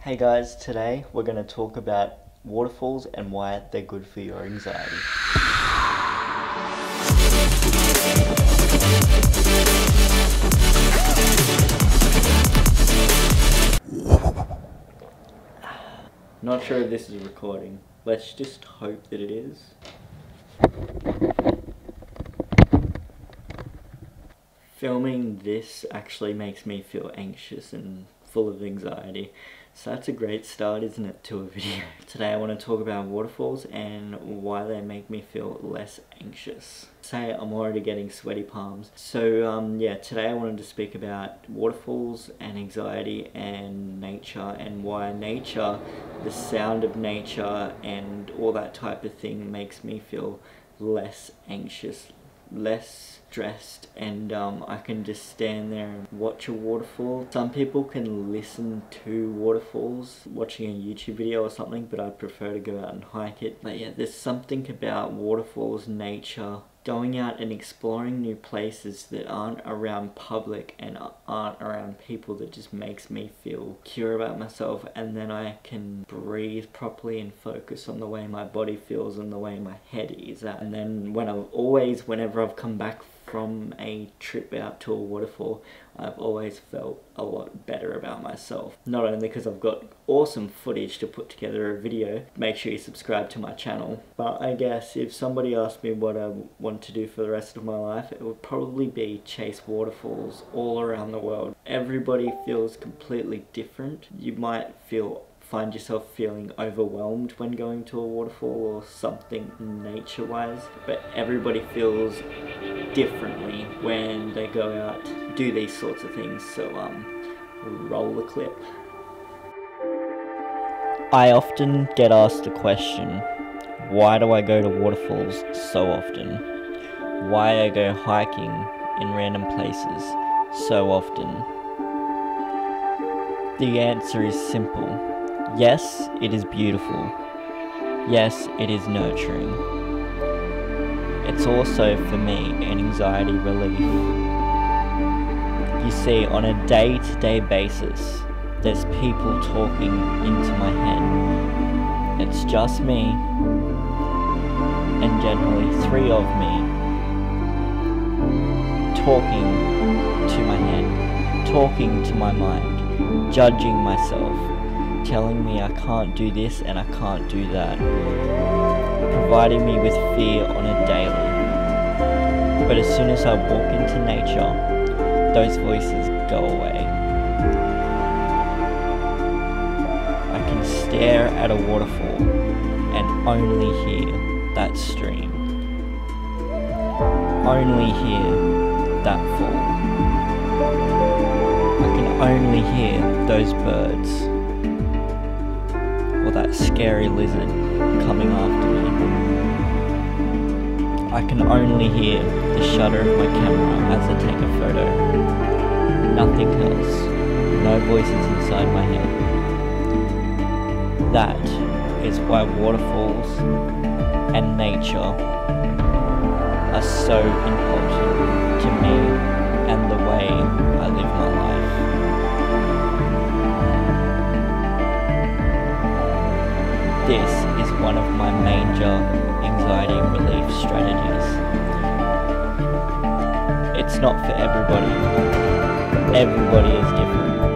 Hey guys, today we're going to talk about waterfalls and why they're good for your anxiety. Not sure if this is recording. Let's just hope that it is. Filming this actually makes me feel anxious and full of anxiety. So that's a great start, isn't it, to a video. Today I want to talk about waterfalls and why they make me feel less anxious. Say I'm already getting sweaty palms. So yeah, today I wanted to speak about waterfalls and anxiety and nature, and why nature, the sound of nature and all that type of thing makes me feel less anxious, less stressed, and I can just stand there and watch a waterfall. Some people can listen to waterfalls watching a YouTube video or something, but I prefer to go out and hike it. But yeah, there's something about waterfalls, nature, going out and exploring new places that aren't around public and aren't around people, that just makes me feel secure about myself, and then I can breathe properly and focus on the way my body feels and the way my head is at. And then whenever I've come back from a trip out to a waterfall, I've always felt a lot better about myself. Not only because I've got awesome footage to put together a video, make sure you subscribe to my channel, but I guess if somebody asked me what I want to do for the rest of my life, it would probably be chase waterfalls all around the world. Everybody feels completely different. You might find yourself feeling overwhelmed when going to a waterfall or something nature-wise, but everybody feels differently when they go out to do these sorts of things. So roll the clip. I often get asked the question, why do I go to waterfalls so often? Why I go hiking in random places so often? The answer is simple. Yes, it is beautiful. Yes, it is nurturing. It's also, for me, an anxiety relief. You see, on a day-to-day basis, there's people talking into my head. It's just me, and generally 3 of me, talking to my head, talking to my mind, judging myself, telling me I can't do this and I can't do that, providing me with fear on a daily. But as soon as I walk into nature, those voices go away. I can stare at a waterfall and only hear that stream, only hear that fall. I can only hear those birds, or that scary lizard coming after me. I can only hear the shutter of my camera as I take a photo. Nothing else. No voices inside my head. That is why waterfalls and nature are so important to me and the way I live my life. This is one of my major anxiety relief strategies. It's not for everybody. Everybody is different.